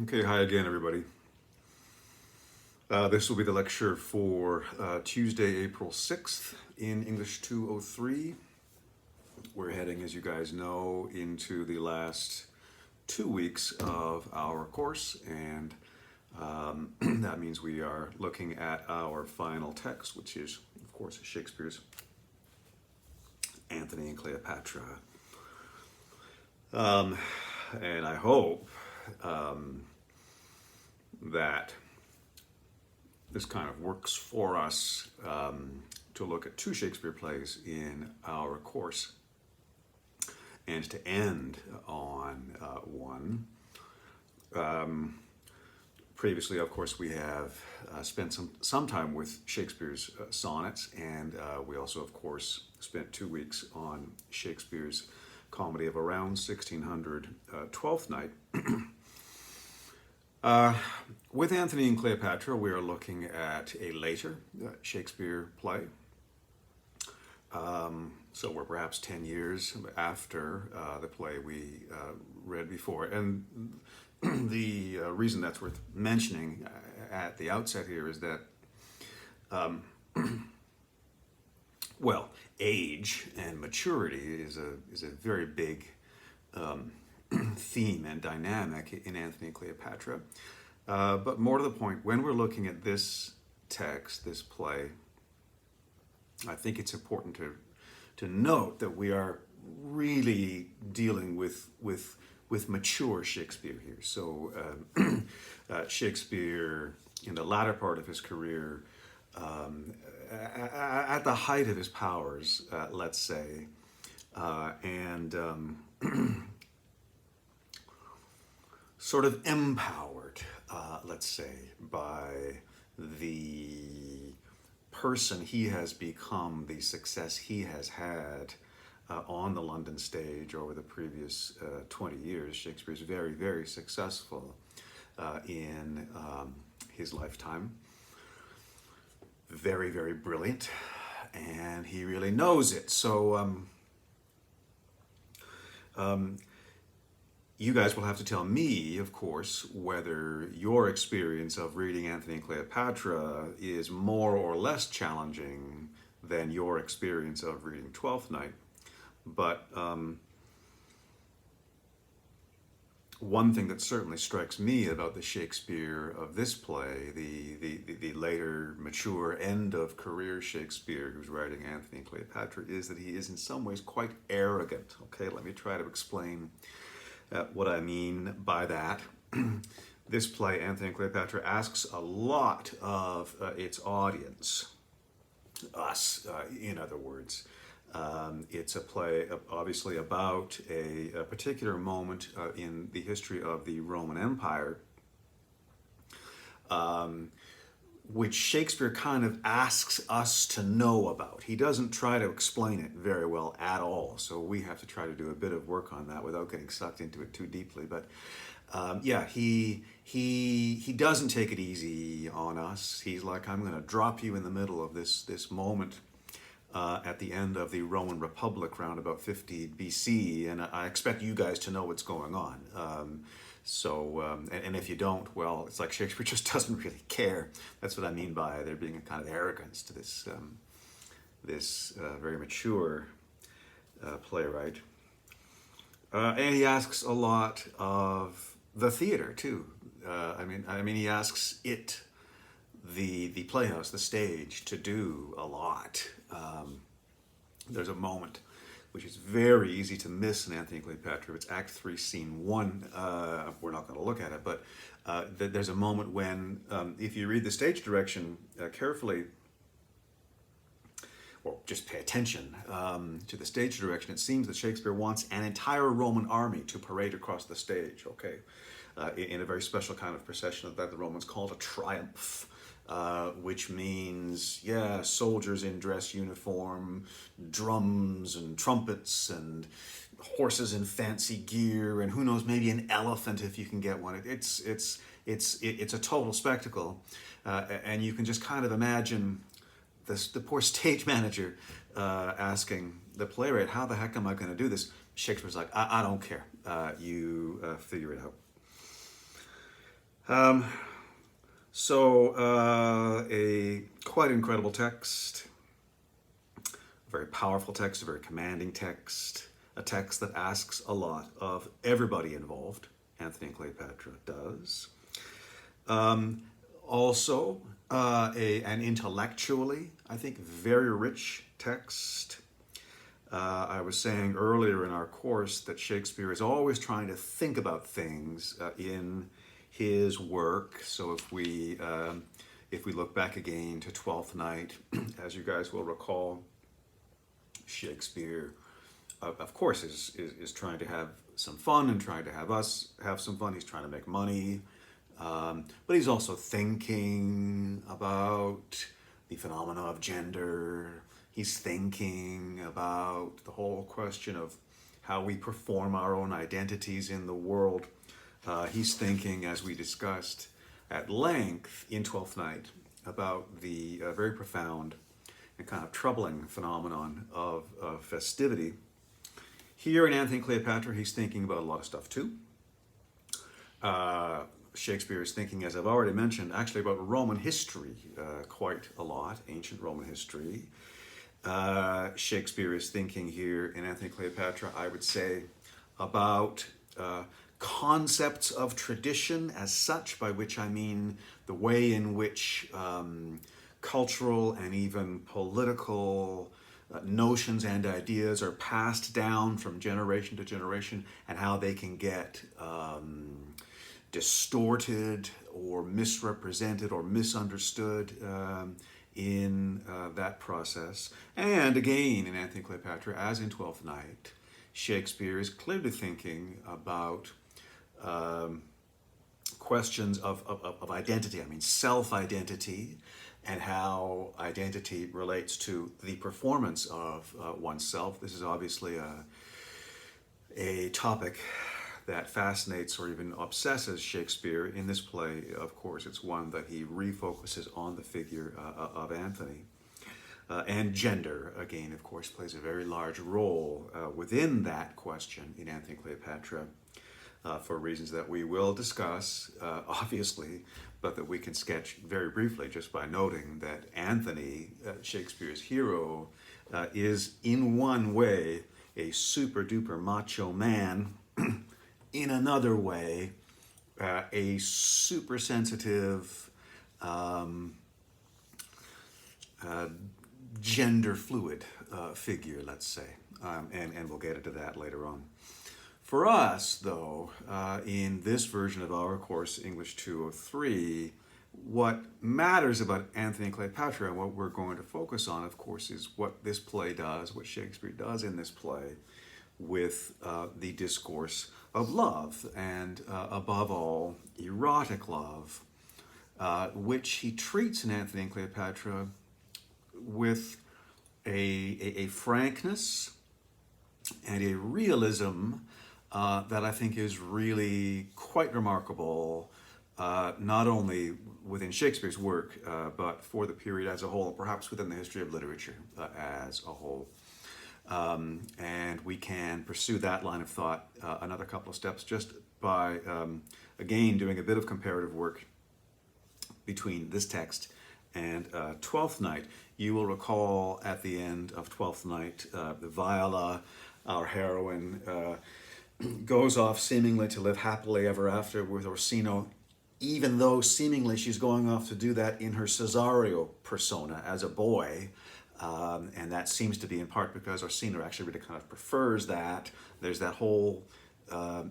Okay, hi again, everybody. This will be the lecture for Tuesday, April 6th in English 203. We're heading, as you guys know, into the last 2 weeks of our course, and that means we are looking at our final text, which is, of course, Shakespeare's Antony and Cleopatra. And I hope that this kind of works for us to look at two Shakespeare plays in our course and to end on one. Previously, of course, we have spent some time with Shakespeare's sonnets, and we also, of course, spent 2 weeks on Shakespeare's comedy of around 1600, Twelfth Night. With Antony and Cleopatra, we are looking at a later Shakespeare play. So we're perhaps 10 years after the play we read before. And the reason that's worth mentioning at the outset here is that, well, age and maturity is a very big theme and dynamic in Antony and Cleopatra. But more to the point, when we're looking at this text, this play, I think it's important to note that we are really dealing with mature Shakespeare here. So Shakespeare, in the latter part of his career, at the height of his powers, let's say, and sort of empowered, let's say, by the person he has become, the success he has had on the London stage over the previous 20 years. Shakespeare's very, very successful in his lifetime. Very, very brilliant, and he really knows it. So you guys will have to tell me, of course, whether your experience of reading Antony and Cleopatra is more or less challenging than your experience of reading Twelfth Night. But one thing that certainly strikes me about the Shakespeare of this play, the later, mature, end of career Shakespeare who's writing Antony and Cleopatra, is that he is in some ways quite arrogant. Okay, let me try to explain what I mean by that. This play, Antony and Cleopatra, asks a lot of its audience, us, in other words. It's a play, obviously, about a particular moment in the history of the Roman Empire, which Shakespeare kind of asks us to know about. He doesn't try to explain it very well at all, so we have to try to do a bit of work on that without getting sucked into it too deeply. But yeah, he doesn't take it easy on us. He's like, I'm going to drop you in the middle of this moment at the end of the Roman Republic around about 50 BC, and I expect you guys to know what's going on. And if you don't, well, it's like Shakespeare just doesn't really care. That's what I mean by there being a kind of arrogance to this very mature playwright. And he asks a lot of the theater too. I mean, he asks it, the playhouse, the stage, to do a lot. There's a moment which is very easy to miss in Antony and Cleopatra. It's Act 3, Scene 1. We're not going to look at it, but there's a moment when, if you read the stage direction carefully, or just pay attention to the stage direction, it seems that Shakespeare wants an entire Roman army to parade across the stage, okay, in a very special kind of procession that the Romans called a triumph. Which means, yeah, soldiers in dress uniform, drums and trumpets and horses in fancy gear, and who knows, maybe an elephant if you can get one. It's a total spectacle, and you can just kind of imagine the poor stage manager asking the playwright, "How the heck am I going to do this?" Shakespeare's like, "I don't care. You figure it out." Um, a quite incredible text, a very powerful text, a very commanding text, a text that asks a lot of everybody involved. Anthony and Cleopatra does. Um, Also, an intellectually, I think, very rich text. I was saying earlier in our course that Shakespeare is always trying to think about things in his work. So if we look back again to Twelfth Night, as you guys will recall, Shakespeare, of course, is trying to have some fun and trying to have us have some fun. He's trying to make money, but he's also thinking about the phenomena of gender. He's thinking about the whole question of how we perform our own identities in the world. He's thinking, as we discussed at length in Twelfth Night, about the very profound and kind of troubling phenomenon of festivity. Here in Anthony and Cleopatra, he's thinking about a lot of stuff too. Shakespeare is thinking, as I've already mentioned, actually about Roman history quite a lot, ancient Roman history. Shakespeare is thinking here in Anthony and Cleopatra, I would say, about concepts of tradition as such, by which I mean the way in which cultural and even political notions and ideas are passed down from generation to generation, and how they can get distorted or misrepresented or misunderstood in that process. And again, in Anthony and Cleopatra, as in Twelfth Night, Shakespeare is clearly thinking about questions of identity, I mean self-identity, and how identity relates to the performance of oneself. This is obviously a topic that fascinates or even obsesses Shakespeare. In this play, of course, it's one that he refocuses on the figure of Anthony. And gender, again, of course, plays a very large role within that question in Anthony and Cleopatra, for reasons that we will discuss, obviously, but that we can sketch very briefly just by noting that Anthony, Shakespeare's hero, is in one way a super duper macho man, in another way a super sensitive, gender fluid figure, let's say, and we'll get into that later on. For us, though, in this version of our course, English 203, what matters about Anthony and Cleopatra and what we're going to focus on, of course, is what this play does, what Shakespeare does in this play with the discourse of love, and above all, erotic love, which he treats in Anthony and Cleopatra with a frankness and a realism that I think is really quite remarkable, not only within Shakespeare's work, but for the period as a whole, perhaps within the history of literature as a whole. And we can pursue that line of thought another couple of steps just by, again, doing a bit of comparative work between this text and Twelfth Night. You will recall at the end of Twelfth Night, Viola, our heroine, goes off seemingly to live happily ever after with Orsino, even though seemingly she's going off to do that in her Cesario persona as a boy. And that seems to be in part because Orsino actually really kind of prefers that. There's that whole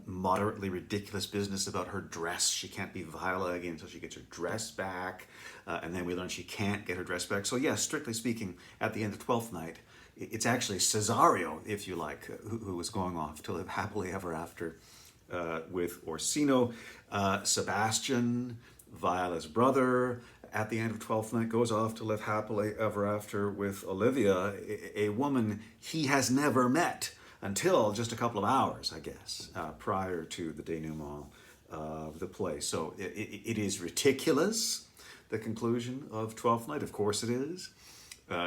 moderately ridiculous business about her dress. She can't be Viola again until she gets her dress back. And then we learn she can't get her dress back. So yes, strictly speaking, at the end of Twelfth Night, it's actually Cesario, if you like, who was going off to live happily ever after with Orsino. Sebastian, Viola's brother, at the end of Twelfth Night, goes off to live happily ever after with Olivia, a woman he has never met until just a couple of hours, I guess, prior to the denouement of the play. So it is ridiculous, the conclusion of Twelfth Night. Of course it is.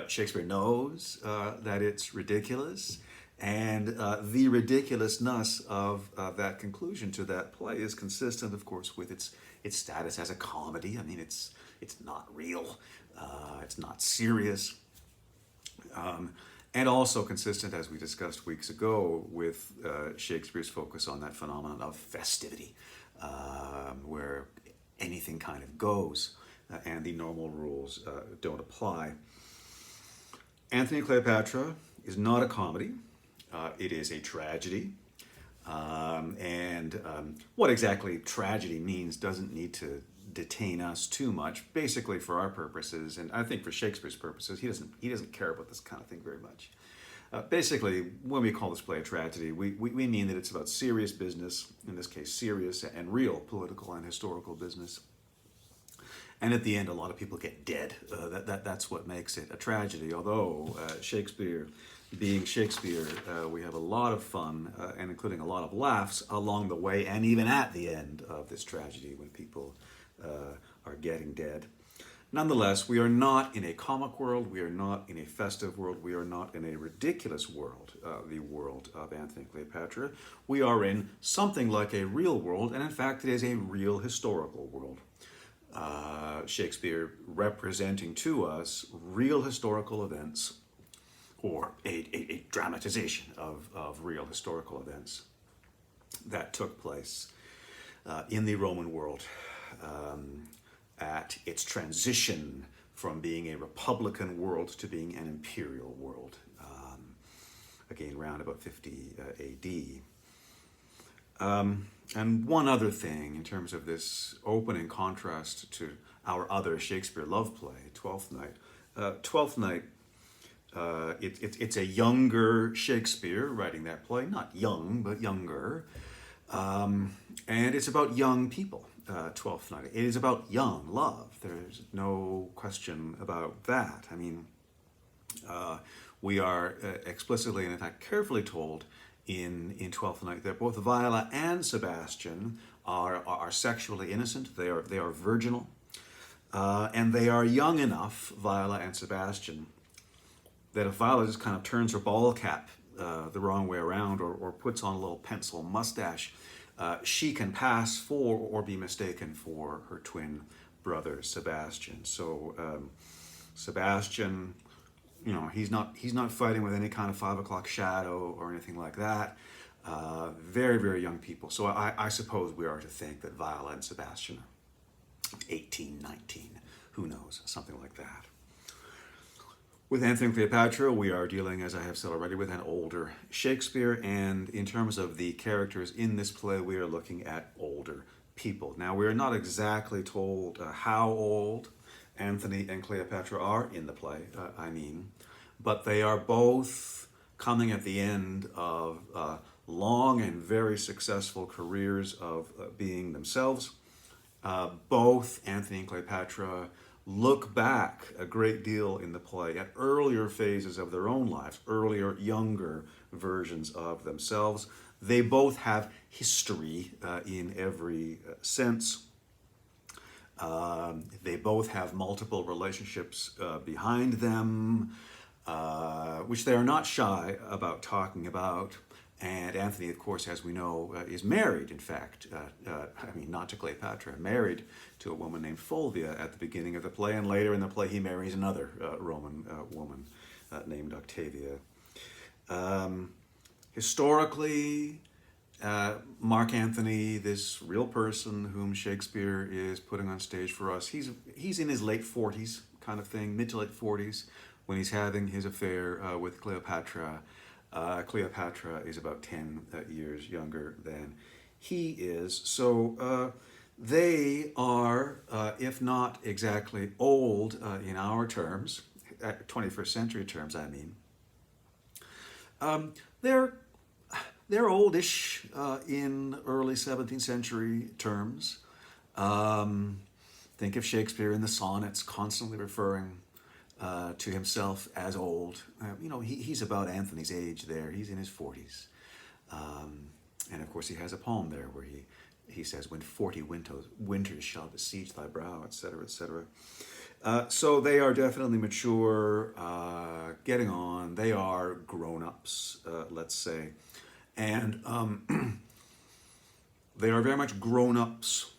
Shakespeare knows that it's ridiculous, And the ridiculousness of that conclusion to that play is consistent, of course, with its status as a comedy. I mean, it's not real, it's not serious, and also consistent, as we discussed weeks ago, with Shakespeare's focus on that phenomenon of festivity, where anything kind of goes, and the normal rules don't apply. Antony and Cleopatra is not a comedy. It is a tragedy. What exactly tragedy means doesn't need to detain us too much. Basically, for our purposes, and I think for Shakespeare's purposes, he doesn't care about this kind of thing very much. Basically, when we call this play a tragedy, we mean that it's about serious business, in this case serious and real political and historical business. And at the end, a lot of people get dead. That's what makes it a tragedy. Although Shakespeare, being Shakespeare, we have a lot of fun, and including a lot of laughs along the way, and even at the end of this tragedy when people are getting dead. Nonetheless, we are not in a comic world, we are not in a festive world, we are not in a ridiculous world, the world of Antony and Cleopatra. We are in something like a real world, and in fact it is a real historical world. Shakespeare representing to us real historical events, or a dramatization of real historical events that took place in the Roman world at its transition from being a republican world to being an imperial world, again around about 50 AD. And one other thing in terms of this opening contrast to our other Shakespeare love play, Twelfth Night. Twelfth Night, it's a younger Shakespeare writing that play, not young, but younger. And it's about young people, Twelfth Night. It is about young love. There's no question about that. I mean, we are explicitly and in fact carefully told in Twelfth Night that both Viola and Sebastian are sexually innocent. They are virginal, and they are young enough, Viola and Sebastian, that if Viola just kind of turns her ball cap the wrong way around, or puts on a little pencil mustache, she can pass for or be mistaken for her twin brother Sebastian. So Sebastian, you know, he's not fighting with any kind of 5 o'clock shadow or anything like that. Very, very young people. So I suppose we are to think that Viola and Sebastian are 18, 19, who knows, something like that. With Antony and Cleopatra, we are dealing, as I have said already, with an older Shakespeare, and in terms of the characters in this play, we are looking at older people. Now, we are not exactly told how old Antony and Cleopatra are in the play, but they are both coming at the end of long and very successful careers of being themselves. Both Antony and Cleopatra look back a great deal in the play at earlier phases of their own lives, earlier, younger versions of themselves. They both have history in every sense. They both have multiple relationships behind them, which they are not shy about talking about. And Antony, of course, as we know, is married, in fact, not to Cleopatra, married to a woman named Fulvia at the beginning of the play, and later in the play he marries another Roman woman named Octavia. Historically, Mark Antony, this real person whom Shakespeare is putting on stage for us, he's in his late 40s kind of thing, mid to late 40s, when he's having his affair with Cleopatra. Cleopatra is about 10 years younger than he is. So they are, if not exactly old in our terms, 21st century terms, they're oldish in early 17th century terms. Think of Shakespeare in the sonnets constantly referring to himself as old. He's about Antony's age there. He's in his 40s. And of course he has a poem there where he says, when 40 winters shall besiege thy brow, etc., etc. So they are definitely mature, getting on. They are grown-ups, let's say. And they are very much grown-ups,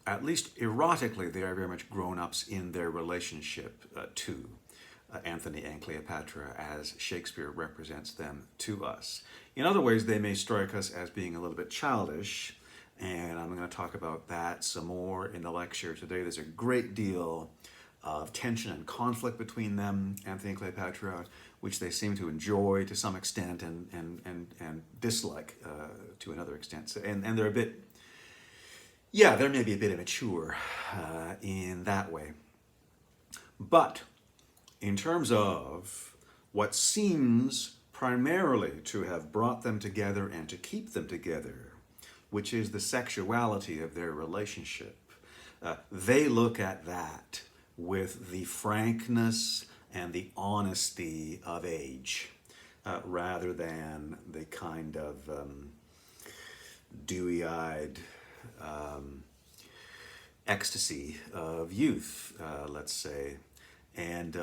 at least erotically, they are very much grown-ups in their relationship to Anthony and Cleopatra as Shakespeare represents them to us. In other ways, they may strike us as being a little bit childish, and I'm going to talk about that some more in the lecture today. There's a great deal of tension and conflict between them, Anthony and Cleopatra, which they seem to enjoy to some extent and dislike to another extent. So, and they're a bit, yeah, they're maybe a bit immature in that way. But in terms of what seems primarily to have brought them together and to keep them together, which is the sexuality of their relationship, they look at that with the frankness and the honesty of age, rather than the kind of dewy-eyed ecstasy of youth, let's say. And,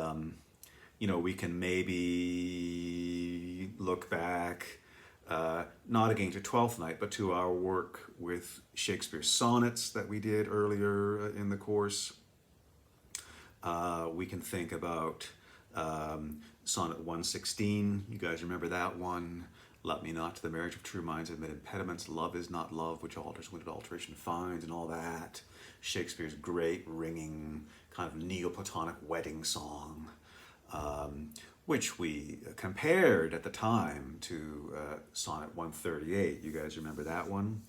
we can maybe look back, not again to Twelfth Night, but to our work with Shakespeare's sonnets that we did earlier in the course. We can think about Sonnet 116. You guys remember that one? Let me not to the marriage of true minds admit impediments. Love is not love, which alters when alteration finds, and all that. Shakespeare's great ringing kind of Neoplatonic wedding song, which we compared at the time to Sonnet 138. You guys remember that one?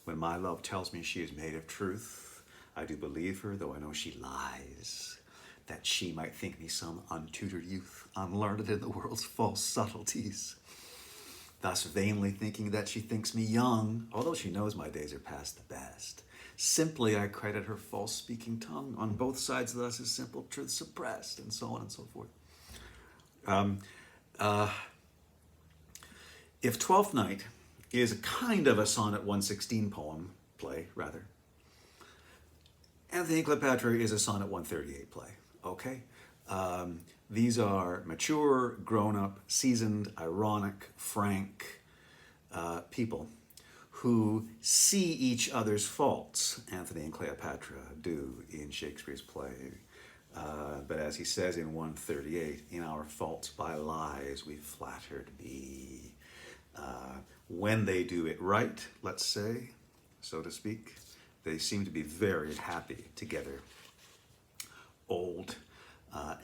When my love tells me she is made of truth, I do believe her, though I know she lies, that she might think me some untutored youth, unlearned in the world's false subtleties. Thus vainly thinking that she thinks me young, although she knows my days are past the best. Simply I credit her false-speaking tongue. On both sides thus is simple truth suppressed, and so on and so forth. If Twelfth Night is a kind of a Sonnet 116 play, Anthony and Cleopatra is a Sonnet 138 play, okay? These are mature, grown-up, seasoned, ironic, frank people who see each other's faults. Anthony and Cleopatra do in Shakespeare's play. But as he says in 138, in our faults by lies we flattered be. When they do it right, let's say, so to speak, they seem to be very happy together. Old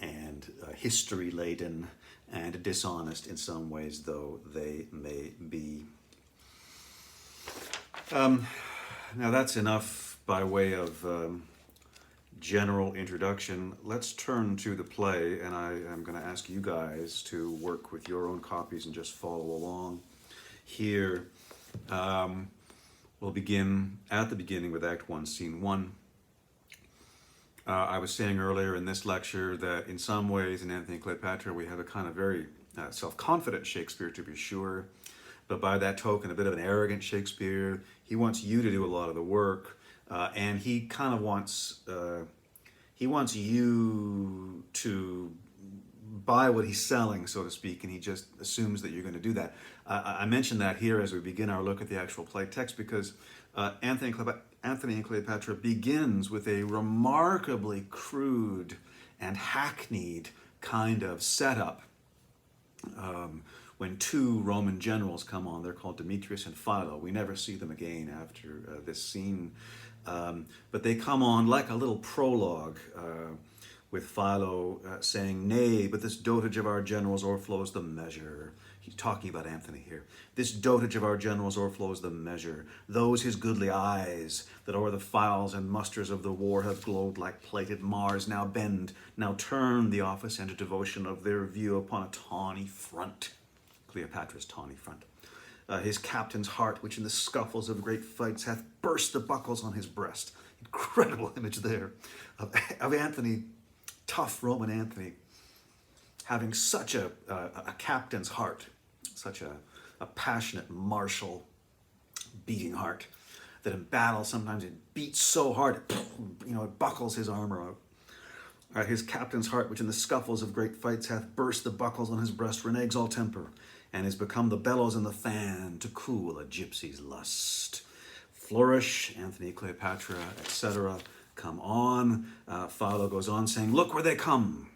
and history-laden and dishonest in some ways, though they may be. Now that's enough by way of general introduction. Let's turn to the play, and I am going to ask you guys to work with your own copies and just follow along. Here, we'll begin at the beginning with Act 1, Scene 1. I was saying earlier in this lecture that in some ways in Anthony and Cleopatra we have a kind of very self-confident Shakespeare, to be sure, but by that token a bit of an arrogant Shakespeare. He wants you to do a lot of the work, and he kind of wants you to buy what he's selling, so to speak, and he just assumes that you're going to do that. I mentioned that here as we begin our look at the actual play text because Anthony and Cleopatra begins with a remarkably crude and hackneyed kind of setup. When two Roman generals come on, they're called Demetrius and Philo. We never see them again after this scene. But they come on like a little prologue with Philo saying, "Nay, but this dotage of our generals o'erflows the measure." He's talking about Anthony here. "This dotage of our generals o'erflows the measure. Those his goodly eyes that o'er the files and musters of the war have glowed like plated Mars now bend, now turn the office and devotion of their view upon a tawny front." Cleopatra's tawny front. "His captain's heart, which in the scuffles of great fights hath burst the buckles on his breast." Incredible image there of Anthony, tough Roman Anthony, having such a captain's heart, such a passionate, martial, beating heart, that in battle sometimes it beats so hard, it buckles his armor out. His captain's heart, which in the scuffles of great fights hath burst the buckles on his breast, reneges all temper, and is become the bellows and the fan to cool a gypsy's lust. Flourish, Anthony, Cleopatra, etc. come on. Philo goes on saying, look where they come.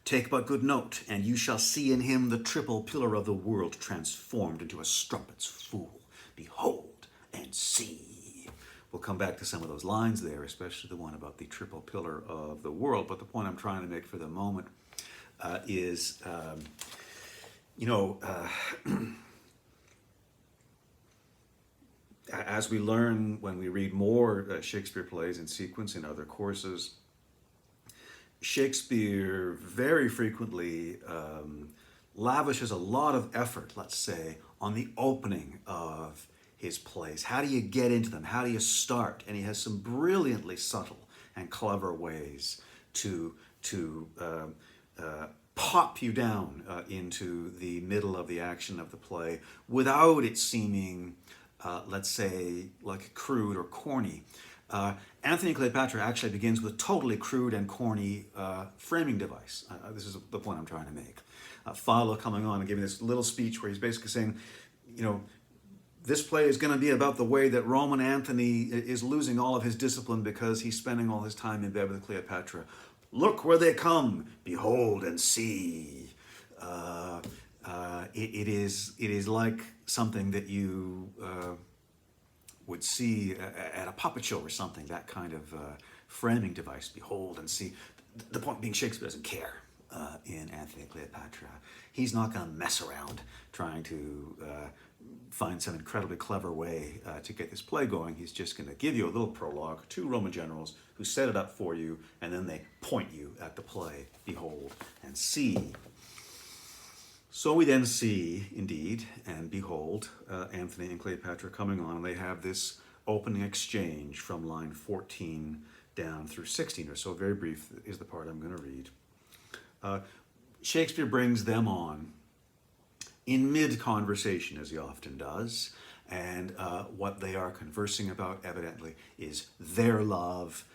Take but good note, and you shall see in him the triple pillar of the world transformed into a strumpet's fool. Behold and see. We'll come back to some of those lines there, especially the one about the triple pillar of the world. But the point I'm trying to make for the moment is, as we learn when we read more Shakespeare plays in sequence in other courses, Shakespeare very frequently lavishes a lot of effort, let's say, on the opening of his plays. How do you get into them? How do you start? And he has some brilliantly subtle and clever ways to pop you down into the middle of the action of the play without it seeming, let's say, like crude or corny. Anthony and Cleopatra actually begins with a totally crude and corny framing device. This is the point I'm trying to make. Philo coming on and giving this little speech where he's basically saying, this play is going to be about the way that Roman Anthony is losing all of his discipline because he's spending all his time in bed with Cleopatra. Look where they come, behold and see. It is like something that you would see at a puppet show or something, that kind of framing device, behold and see. The point being, Shakespeare doesn't care in Anthony and Cleopatra. He's not going to mess around trying to find some incredibly clever way to get this play going. He's just going to give you a little prologue, two Roman generals who set it up for you, and then they point you at the play, behold and see. So we then see, indeed, and behold, Anthony and Cleopatra coming on, and they have this opening exchange from line 14 down through 16 or so. Very brief is the part I'm going to read. Shakespeare brings them on in mid-conversation, as he often does, and what they are conversing about, evidently, is their love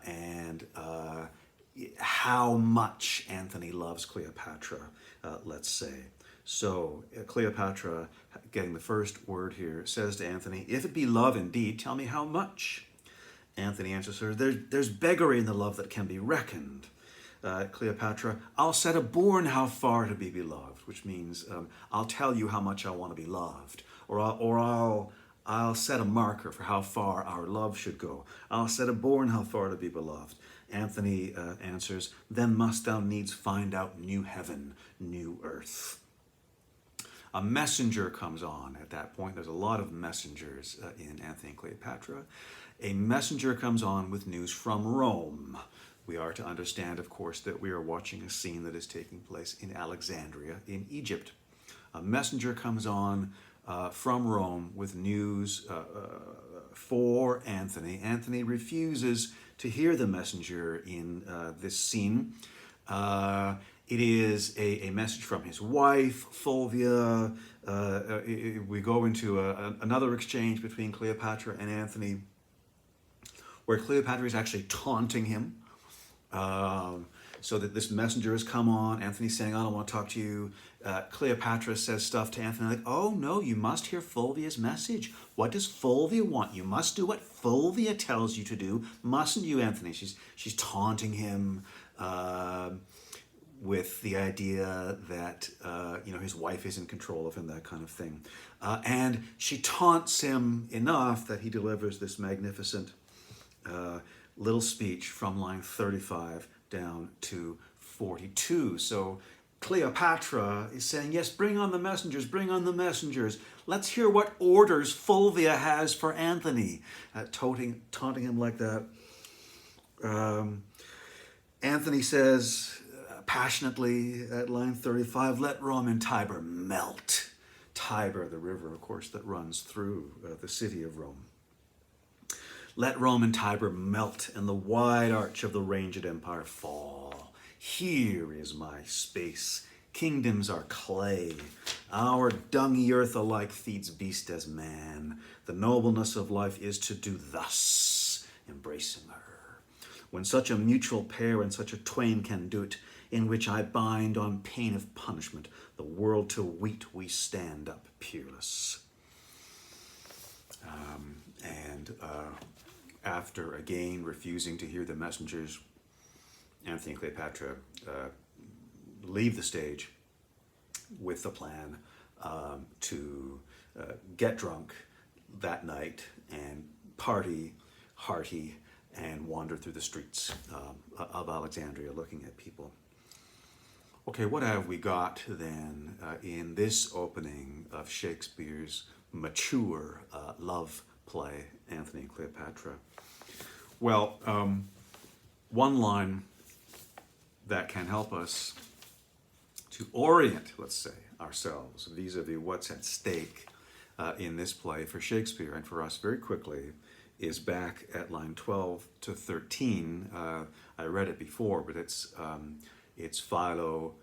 and how much Anthony loves Cleopatra, let's say. So Cleopatra, getting the first word here, says to Anthony, if it be love indeed, tell me how much. Anthony answers her, there's beggary in the love that can be reckoned. Cleopatra, I'll set a bourne how far to be beloved, which means I'll tell you how much I want to be loved, or I'll set a marker for how far our love should go. I'll set a bourne how far to be beloved. Anthony answers, then must thou needs find out new heaven, new earth. A messenger comes on at that point. There's a lot of messengers in Anthony and Cleopatra. A messenger comes on with news from Rome. We are to understand, of course, that we are watching a scene that is taking place in Alexandria in Egypt. A messenger comes on from Rome with news for Anthony. Anthony refuses to hear the messenger in this scene. It is a message from his wife, Fulvia. We go into another exchange between Cleopatra and Anthony, where Cleopatra is actually taunting him. So that this messenger has come on. Anthony's saying, I don't want to talk to you. Cleopatra says stuff to Anthony like, oh no, you must hear Fulvia's message. What does Fulvia want? You must do what Fulvia tells you to do. Mustn't you, Anthony? She's taunting him with the idea that his wife is in control of him, that kind of thing. And she taunts him enough that he delivers this magnificent little speech from line 35 down to 42. So Cleopatra is saying, yes, bring on the messengers, bring on the messengers. Let's hear what orders Fulvia has for Anthony. Taunting him like that. Anthony says passionately at line 35, let Rome and Tiber melt. Tiber, the river, of course, that runs through the city of Rome. Let Rome and Tiber melt, and the wide arch of the ranged empire fall. Here is my space. Kingdoms are clay. Our dungy earth alike feeds beast as man. The nobleness of life is to do thus, embracing her. when such a mutual pair and such a twain can do't, in which I bind on pain of punishment the world to weet we stand up peerless. And after again refusing to hear the messengers, Antony and Cleopatra leave the stage with the plan to get drunk that night and party hearty and wander through the streets of Alexandria looking at people. Okay, what have we got then in this opening of Shakespeare's mature love play, Antony and Cleopatra? Well, one line that can help us to orient, let's say, ourselves vis-a-vis what's at stake in this play for Shakespeare and for us very quickly is back at line 12 to 13. I read it before, but it's Philo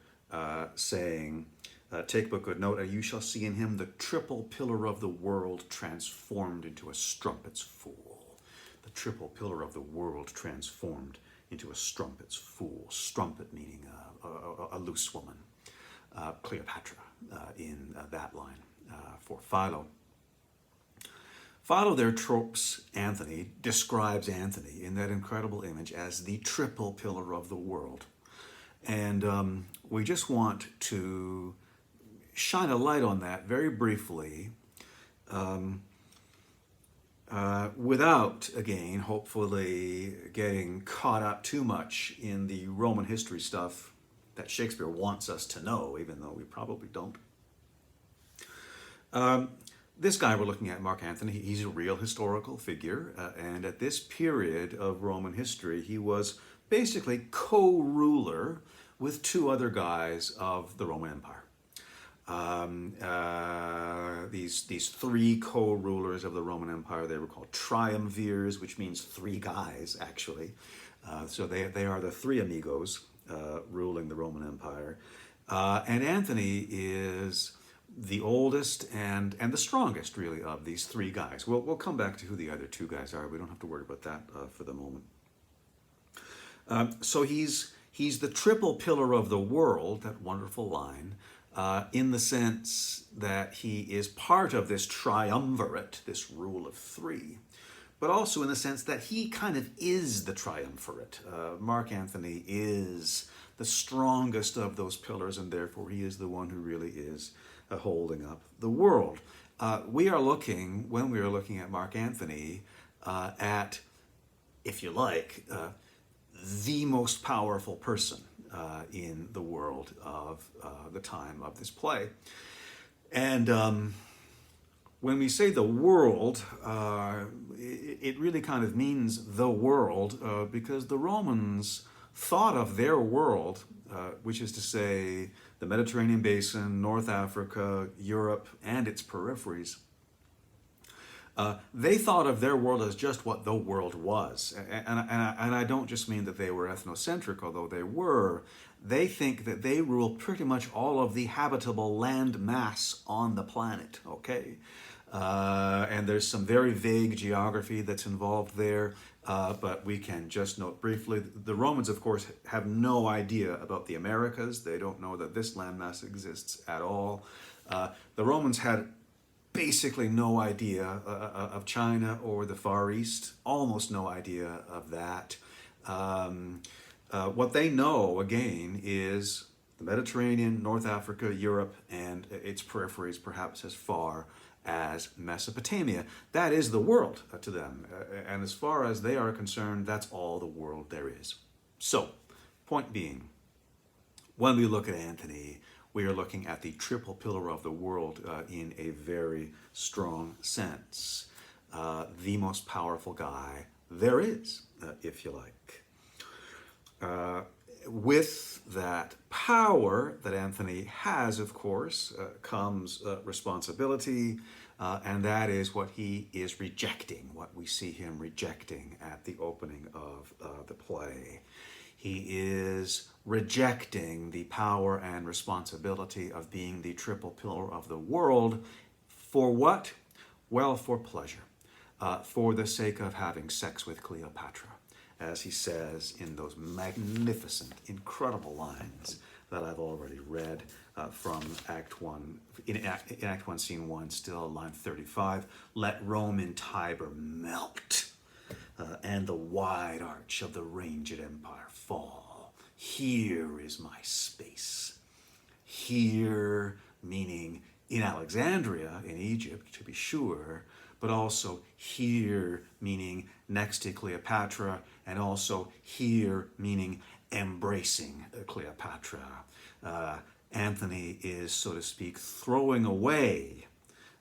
saying, take but good note, you shall see in him the triple pillar of the world transformed into a strumpet's fool. The triple pillar of the world transformed into a strumpet's fool. Strumpet meaning a loose woman. Cleopatra in that line for Philo. Philo there tropes Anthony, describes Anthony in that incredible image as the triple pillar of the world. And we just want to shine a light on that very briefly without, again, hopefully getting caught up too much in the Roman history stuff that Shakespeare wants us to know, even though we probably don't. This guy we're looking at, Mark Antony, he's a real historical figure, and at this period of Roman history, he was basically co-ruler with two other guys of the Roman Empire. These three co-rulers of the Roman Empire, they were called triumvirs, which means three guys, actually. So they are the three amigos ruling the Roman Empire. And Antony is the oldest and the strongest, really, of these three guys. We'll come back to who the other two guys are. We don't have to worry about that for the moment. So he's the triple pillar of the world, that wonderful line, in the sense that he is part of this triumvirate, this rule of three, but also in the sense that he kind of is the triumvirate. Mark Antony is the strongest of those pillars, and therefore he is the one who really is holding up the world. We are looking, when we are looking at Mark Antony, at, if you like, the most powerful person in the world of the time of this play. And when we say the world, it really kind of means the world because the Romans thought of their world, which is to say the Mediterranean basin, North Africa, Europe, and its peripheries. They thought of their world as just what the world was. And I don't just mean that they were ethnocentric, although they were. They think that they rule pretty much all of the habitable land mass on the planet, okay? And there's some very vague geography that's involved there, but we can just note briefly, the Romans, of course, have no idea about the Americas. They don't know that this landmass exists at all. The Romans had basically no idea of China or the Far East, almost no idea of that. What they know, again, is the Mediterranean, North Africa, Europe, and its peripheries, perhaps as far as Mesopotamia. That is the world to them. And as far as they are concerned, that's all the world there is. So, point being, when we look at Antony, we are looking at the triple pillar of the world in a very strong sense. The most powerful guy there is, if you like. With that power that Antony has, of course, comes responsibility, and that is what he is rejecting, what we see him rejecting at the opening of the play. He is rejecting the power and responsibility of being the triple pillar of the world. For what? Well, for pleasure, for the sake of having sex with Cleopatra. as he says in those magnificent, incredible lines that I've already read from Act 1, in Act 1, Scene 1, still line 35, "Let Rome in Tiber melt, and the wide arch of the ranged empire fall. Here is my space." Here meaning in Alexandria, in Egypt, to be sure, but also here meaning next to Cleopatra, and also here meaning embracing Cleopatra. Antony is, so to speak, throwing away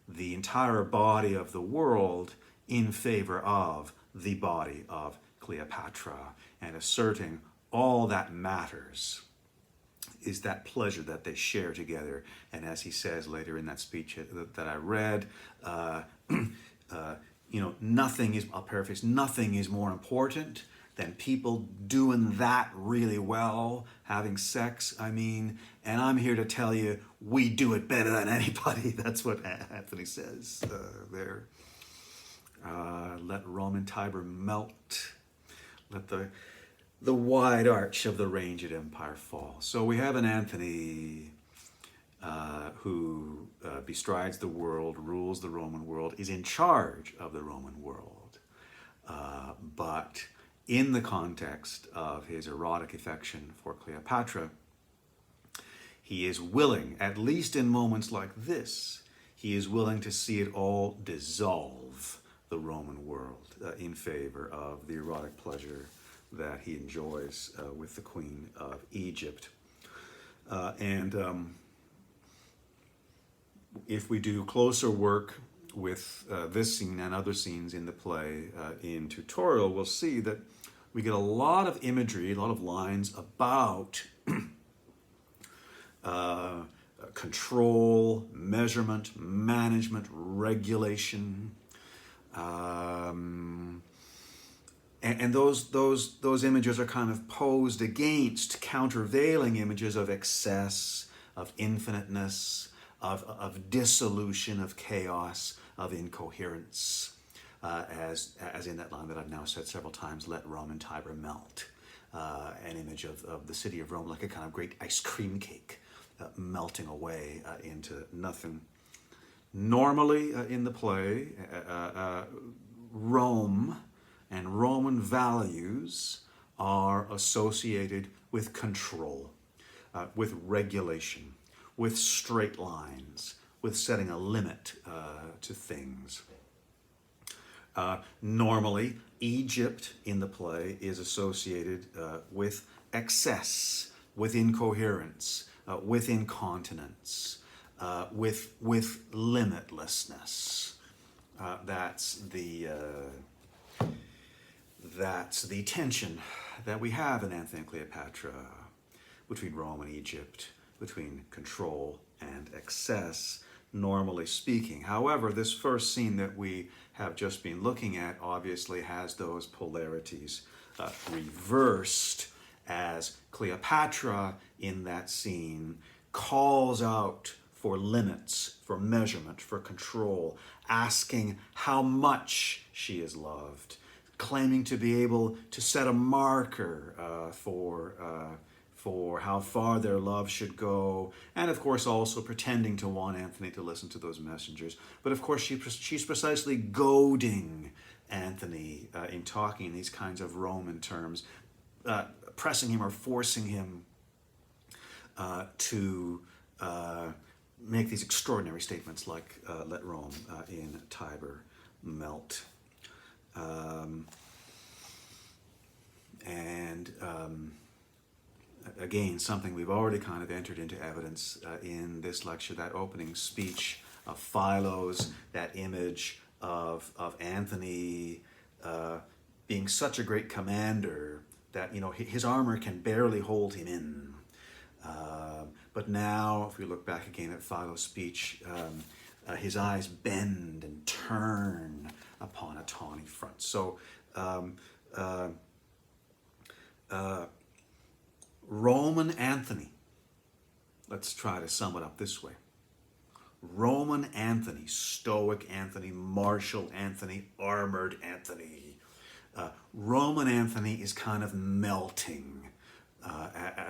the entire body of the world in favor of the body of Cleopatra, and asserting all that matters is that pleasure that they share together. And as he says later in that speech that I read, nothing is, I'll paraphrase, nothing is more important than people doing that really well, having sex, and I'm here to tell you, we do it better than anybody. That's what Anthony says there. Let Rome and Tiber melt. Let the wide arch of the ranged empire fall. So we have an Anthony who bestrides the world, rules the Roman world, is in charge of the Roman world. But in the context of his erotic affection for Cleopatra, he is willing, at least in moments like this, he is willing to see it all dissolve, the Roman world, in favor of the erotic pleasure that he enjoys with the Queen of Egypt. If we do closer work with this scene and other scenes in the play in tutorial, we'll see that we get a lot of imagery, a lot of lines about control, measurement, management, regulation, and those images are kind of posed against countervailing images of excess, of infiniteness, of dissolution, of chaos, of incoherence, as in that line that I've now said several times, "Let Rome and Tiber melt," an image of the city of Rome like a kind of great ice cream cake melting away into nothing. Normally in the play, Rome and Roman values are associated with control, with regulation, with straight lines, with setting a limit to things. Normally, Egypt in the play is associated with excess, with incoherence, with incontinence, with limitlessness. That's the tension that we have in Antony and Cleopatra, between Rome and Egypt, between control and excess, normally speaking. However, this first scene that we have just been looking at obviously has those polarities reversed, as Cleopatra in that scene calls out for limits, for measurement, for control, asking how much she is loved, claiming to be able to set a marker for how far their love should go, and of course also pretending to want Anthony to listen to those messengers. But of course she's precisely goading Anthony in talking in these kinds of Roman terms, pressing him or forcing him to make these extraordinary statements like, "Let Rome in Tiber melt." Again, something we've already kind of entered into evidence in this lecture, that opening speech of Philo's, that image of Anthony being such a great commander that his armor can barely hold him in. But now, if we look back again at Philo's speech, his eyes bend and turn upon a tawny front. So Roman Anthony, let's try to sum it up this way. Roman Anthony, stoic Anthony, martial Anthony, armored Anthony, Roman Anthony is kind of melting,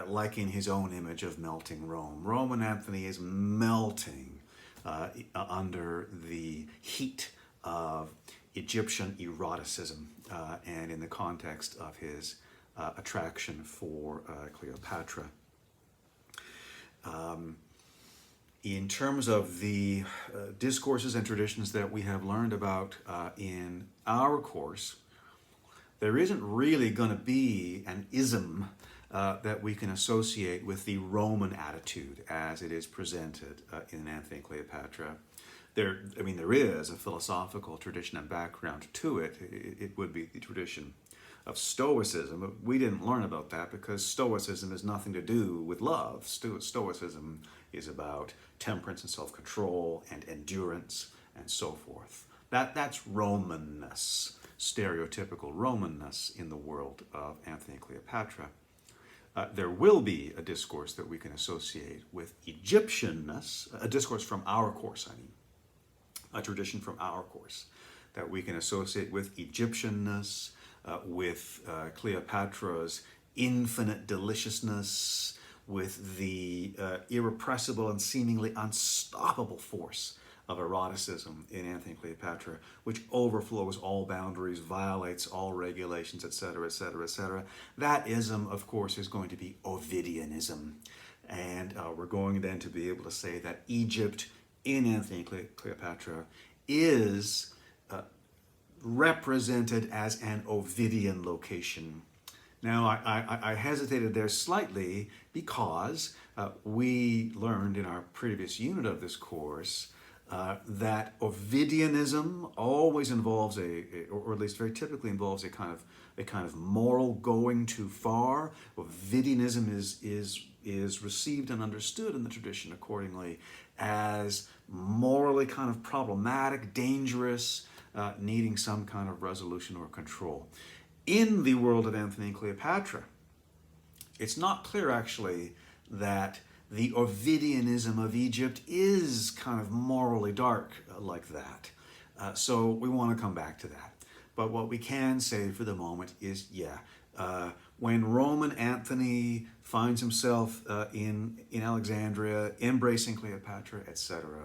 like in his own image of melting Rome. Roman Anthony is melting under the heat of Egyptian eroticism and in the context of his attraction for Cleopatra. In terms of the discourses and traditions that we have learned about in our course, there isn't really going to be an ism that we can associate with the Roman attitude as it is presented in Anthony and Cleopatra. There is a philosophical tradition and background to it. It would be the tradition of Stoicism, but we didn't learn about that because Stoicism has nothing to do with love. Stoicism is about temperance and self-control and endurance and so forth. That's Romanness, stereotypical Romanness in the world of Anthony and Cleopatra. There will be a discourse that we can associate with Egyptianness, a discourse from our course, a tradition from our course that we can associate with Egyptianness, with Cleopatra's infinite deliciousness, with the irrepressible and seemingly unstoppable force of eroticism in Anthony and Cleopatra, which overflows all boundaries, violates all regulations, etc., etc., etc. That ism, of course, is going to be Ovidianism. And we're going then to be able to say that Egypt in Anthony and Cleopatra is represented as an Ovidian location. Now, I hesitated there slightly because we learned in our previous unit of this course that Ovidianism always involves or at least very typically involves a kind of moral going too far. Ovidianism is received and understood in the tradition accordingly as morally kind of problematic, dangerous, needing some kind of resolution or control. In the world of Anthony and Cleopatra, it's not clear actually that the Ovidianism of Egypt is kind of morally dark like that. So we want to come back to that. But what we can say for the moment is, when Roman Anthony finds himself in Alexandria, embracing Cleopatra, etc.,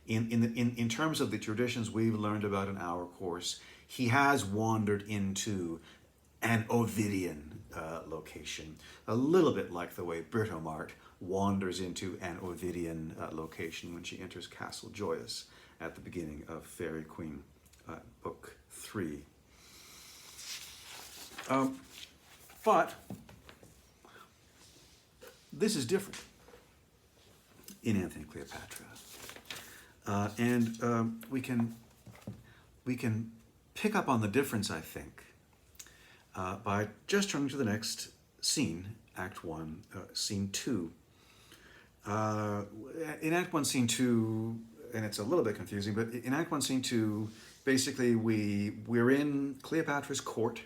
in terms of the traditions we've learned about in our course, he has wandered into an Ovidian location, a little bit like the way Britomart wanders into an Ovidian location when she enters Castle Joyous at the beginning of Fairy Queen, Book 3. But this is different in Anthony and Cleopatra. And we can pick up on the difference, I think, by just turning to the next scene, Act 1, Scene 2. In Act 1, Scene 2, and it's a little bit confusing, but in Act 1, Scene 2, basically we're in Cleopatra's court,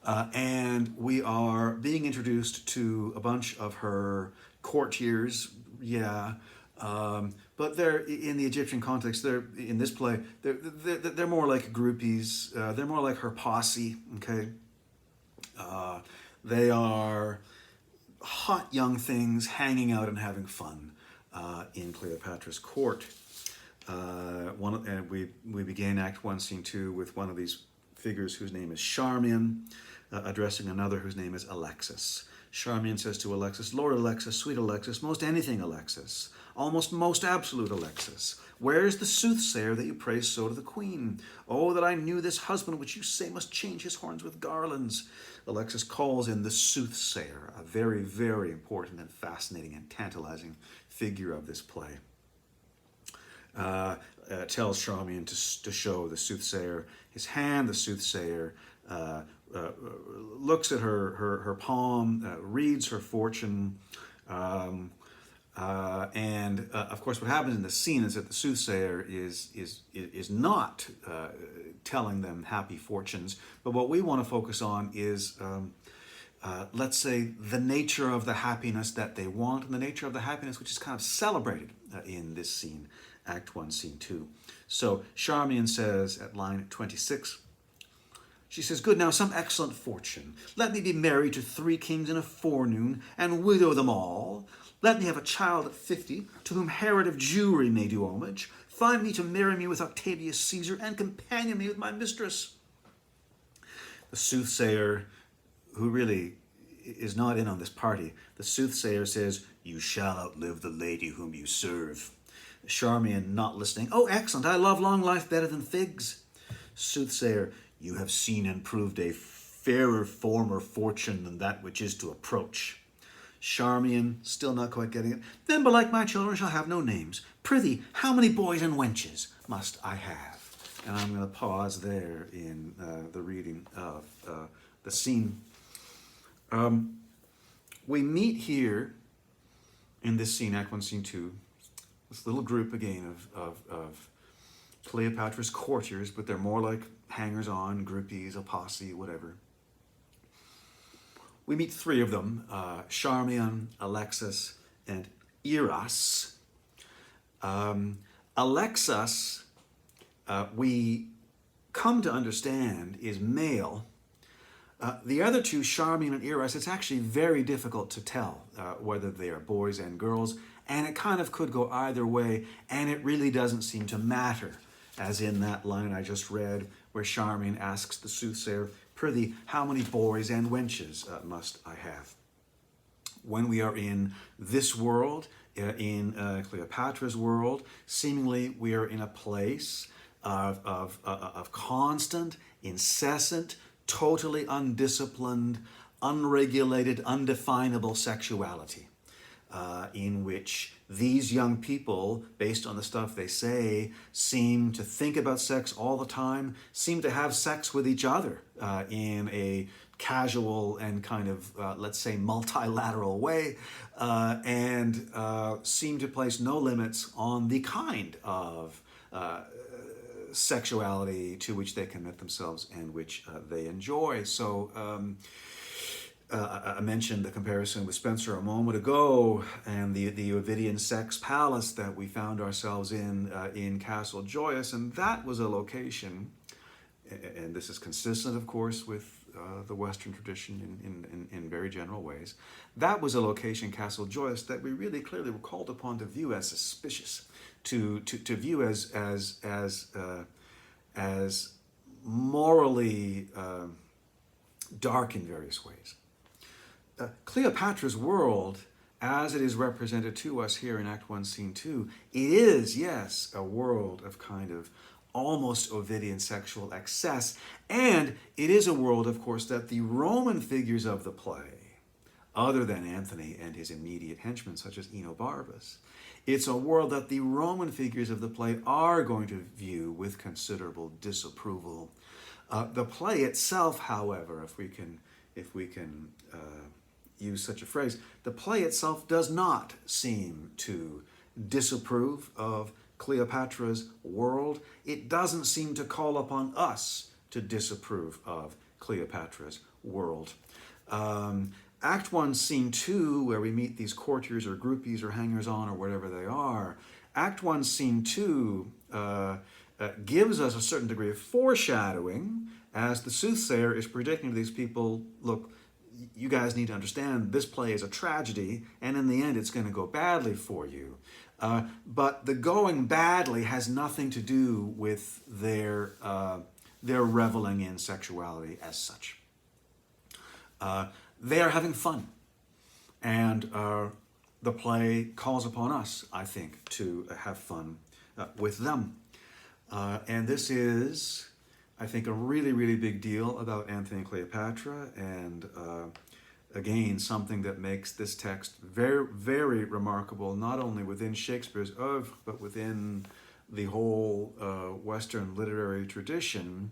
and we are being introduced to a bunch of her courtiers, but they're in the Egyptian context. They're in this play. They're more like groupies. They're more like her posse. Okay, they are hot young things hanging out and having fun in Cleopatra's court. And we began Act 1, Scene 2 with one of these figures whose name is Charmian, addressing another whose name is Alexis. Charmian says to Alexis, "Lord Alexis, sweet Alexis, most anything Alexis, almost most absolute Alexis, where is the soothsayer that you praise so to the queen? Oh, that I knew this husband which you say must change his horns with garlands." Alexis calls in the soothsayer, a very, very important and fascinating and tantalizing figure of this play. Tells Charmian to show the soothsayer his hand. The soothsayer looks at her palm, reads her fortune, and of course what happens in the scene is that the soothsayer is not telling them happy fortunes, but what we want to focus on is let's say the nature of the happiness that they want and the nature of the happiness which is kind of celebrated in this scene, Act 1, Scene 2. So Charmian says at line 26, She says, good, now some excellent fortune. Let me be married to 3 kings in a forenoon, and widow them all. Let me have a child at 50, to whom Herod of Jewry may do homage. Find me to marry me with Octavius Caesar, and companion me with my mistress. The soothsayer, who really is not in on this party, the soothsayer says, you shall outlive the lady whom you serve. Charmian, not listening, oh, excellent, I love long life better than figs. Soothsayer, you have seen and proved a fairer form or fortune than that which is to approach. Charmian, still not quite getting it. Then belike my children shall have no names. Prithee, how many boys and wenches must I have? And I'm going to pause there in the reading of the scene. We meet here in this scene, Act 1, Scene 2, this little group again of Cleopatra's courtiers, but they're more like hangers-on, groupies, a posse, whatever. We meet 3 of them, Charmian, Alexis, and Eros. Alexis, we come to understand, is male. The other 2, Charmian and Eros, it's actually very difficult to tell whether they are boys and girls, and it kind of could go either way, and it really doesn't seem to matter, as in that line I just read, where Charmian asks the soothsayer, prithee, how many boys and wenches must I have? When we are in this world, in Cleopatra's world, seemingly we are in a place of constant, incessant, totally undisciplined, unregulated, undefinable sexuality, in which these young people, based on the stuff they say, seem to think about sex all the time, seem to have sex with each other in a casual and kind of, let's say, multilateral way, and seem to place no limits on the kind of sexuality to which they commit themselves and which they enjoy. So I mentioned the comparison with Spencer a moment ago, and the Ovidian sex palace that we found ourselves in Castle Joyous, and that was a location, and this is consistent, of course, with the Western tradition in very general ways. That was a location, Castle Joyous, that we really clearly were called upon to view as suspicious, to view as morally dark in various ways. Cleopatra's world, as it is represented to us here in Act 1, Scene 2, it is, yes, a world of kind of almost Ovidian sexual excess, and it is a world, of course, that the Roman figures of the play, other than Antony and his immediate henchmen, such as Enobarbus, it's a world that the Roman figures of the play are going to view with considerable disapproval. The play itself, however, if we can use such a phrase, the play itself does not seem to disapprove of Cleopatra's world. It doesn't seem to call upon us to disapprove of Cleopatra's world. Act 1, Scene 2, where we meet these courtiers or groupies or hangers-on or whatever they are, Act 1, Scene 2 gives us a certain degree of foreshadowing as the soothsayer is predicting to these people, look, you guys need to understand this play is a tragedy, and in the end it's going to go badly for you. But the going badly has nothing to do with their reveling in sexuality as such. They are having fun, and the play calls upon us, I think, to have fun with them. And this is, I think, a really, really big deal about Antony and Cleopatra, and again, something that makes this text very, very remarkable, not only within Shakespeare's oeuvre, but within the whole Western literary tradition.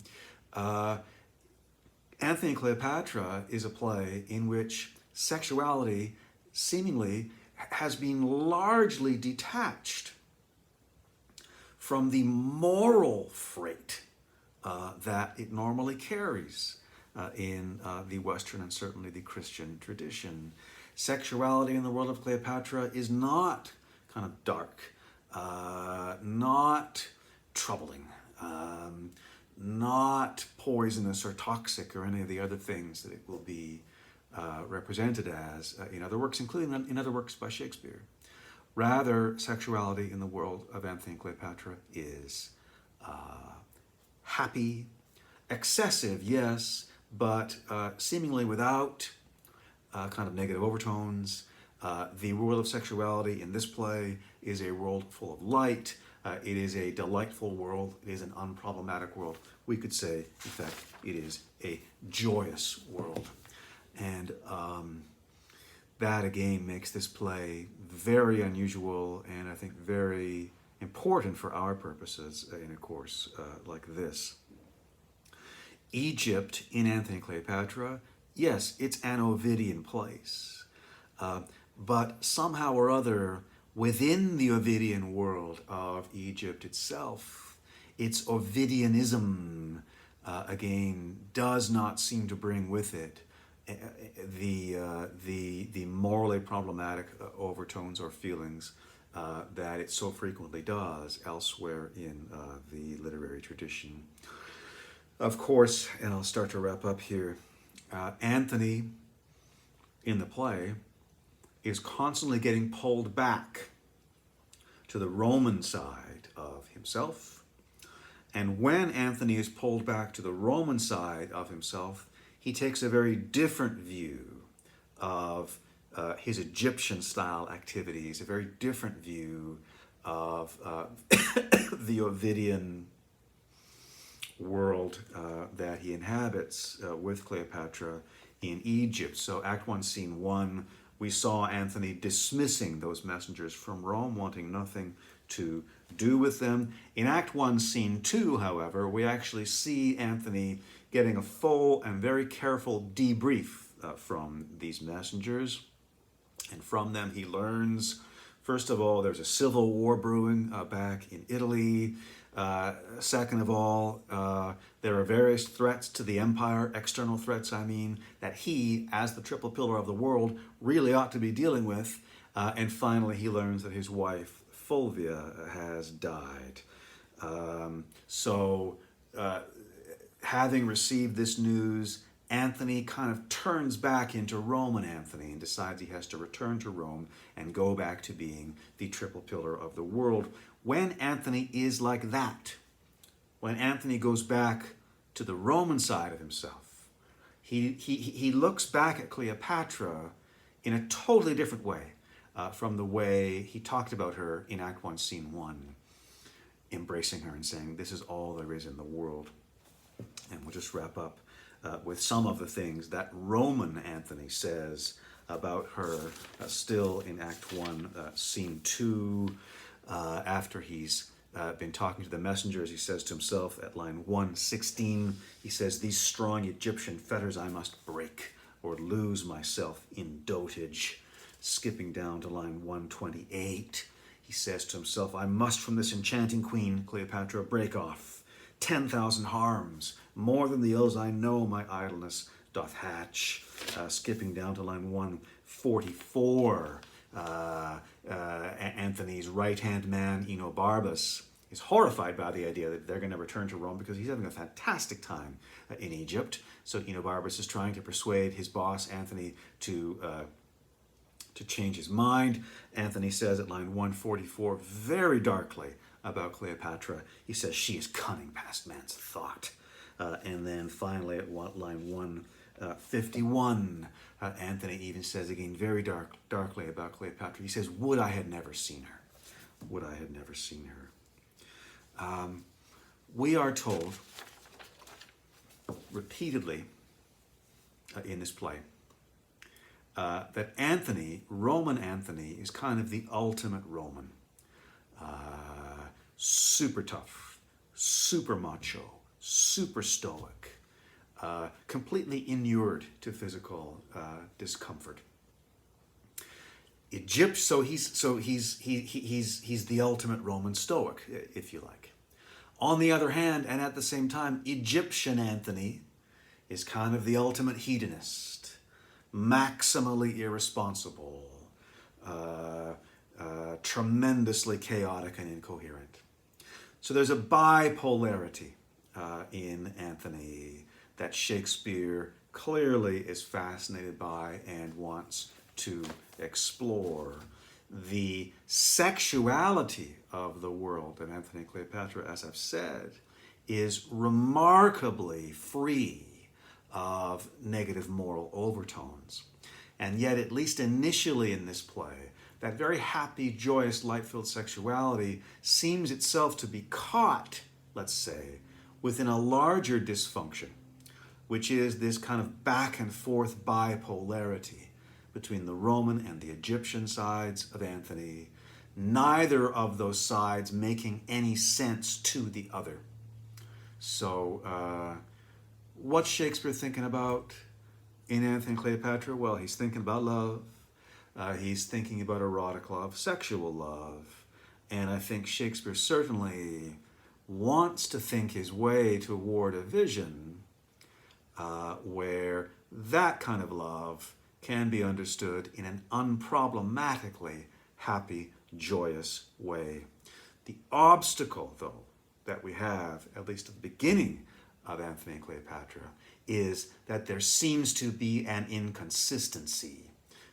Antony and Cleopatra is a play in which sexuality seemingly has been largely detached from the moral freight that it normally carries in the Western and certainly the Christian tradition. Sexuality in the world of Cleopatra is not kind of dark, not troubling, not poisonous or toxic or any of the other things that it will be represented as in other works, including in other works by Shakespeare. Rather, sexuality in the world of Antony and Cleopatra is happy, excessive, yes, but seemingly without kind of negative overtones. The world of sexuality in this play is a world full of light. It is a delightful world. It is an unproblematic world. We could say, in fact, it is a joyous world. And that, again, makes this play very unusual and I think very important for our purposes in a course like this. Egypt in Antony and Cleopatra, yes, it's an Ovidian place. But somehow or other, within the Ovidian world of Egypt itself, its Ovidianism, again, does not seem to bring with it the morally problematic overtones or feelings that it so frequently does elsewhere in the literary tradition. Of course, and I'll start to wrap up here, Antony in the play is constantly getting pulled back to the Roman side of himself. And when Antony is pulled back to the Roman side of himself, he takes a very different view of his Egyptian-style activities, a very different view of the Ovidian world that he inhabits with Cleopatra in Egypt. So Act 1, Scene 1, we saw Antony dismissing those messengers from Rome, wanting nothing to do with them. In Act 1, Scene 2, however, we actually see Antony getting a full and very careful debrief from these messengers. And from them he learns, first of all, there's a civil war brewing back in Italy. Second of all, there are various threats to the empire, external threats, I mean, that he, as the triple pillar of the world, really ought to be dealing with. And finally, he learns that his wife, Fulvia, has died. Having received this news, Antony kind of turns back into Roman Antony and decides he has to return to Rome and go back to being the triple pillar of the world. When Antony is like that, when Antony goes back to the Roman side of himself, he looks back at Cleopatra in a totally different way from the way he talked about her in Act 1, Scene 1, embracing her and saying, this is all there is in the world. And we'll just wrap up with some of the things that Roman Antony says about her still in Act 1, Scene 2. After he's been talking to the messengers, he says to himself at line 116, he says, these strong Egyptian fetters I must break or lose myself in dotage. Skipping down to line 128, he says to himself, I must from this enchanting queen, Cleopatra, break off 10,000 harms, more than the ills I know my idleness doth hatch. Skipping down to line 144, Antony's right-hand man, Enobarbus, is horrified by the idea that they're going to return to Rome because he's having a fantastic time in Egypt. So Enobarbus is trying to persuade his boss, Antony, to change his mind. Antony says at line 144, very darkly about Cleopatra, he says, she is cunning past man's thought. And then finally at line 151, Antony even says again very darkly about Cleopatra. He says, would I had never seen her. Would I had never seen her. We are told repeatedly in this play that Antony, Roman Antony, is kind of the ultimate Roman. Super tough, super macho, super stoic, completely inured to physical discomfort. So he's the ultimate Roman stoic, if you like. On the other hand, and at the same time, Egyptian Antony is kind of the ultimate hedonist, maximally irresponsible, tremendously chaotic and incoherent. So there's a bipolarity in Anthony that Shakespeare clearly is fascinated by and wants to explore. The sexuality of the world of Anthony and Cleopatra, as I've said, is remarkably free of negative moral overtones. And yet, at least initially in this play, that very happy, joyous, light-filled sexuality seems itself to be caught, let's say, within a larger dysfunction, which is this kind of back and forth bipolarity between the Roman and the Egyptian sides of Anthony, neither of those sides making any sense to the other. So, what's Shakespeare thinking about in Anthony and Cleopatra? Well, he's thinking about love. He's thinking about erotic love, sexual love. And I think Shakespeare certainly wants to think his way toward a vision where that kind of love can be understood in an unproblematically happy, joyous way. The obstacle, though, that we have, at least at the beginning of Anthony and Cleopatra, is that there seems to be an inconsistency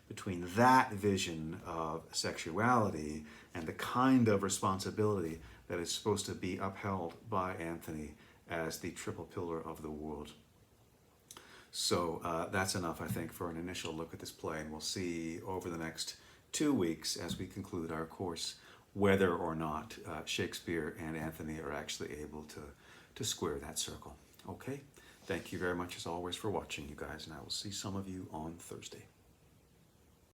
between that vision of sexuality and the kind of responsibility that is supposed to be upheld by Anthony as the triple pillar of the world. So that's enough, I think, for an initial look at this play, and we'll see over the next 2 weeks as we conclude our course whether or not Shakespeare and Anthony are actually able to square that circle. Okay? Thank you very much, as always, for watching, you guys, and I will see some of you on Thursday.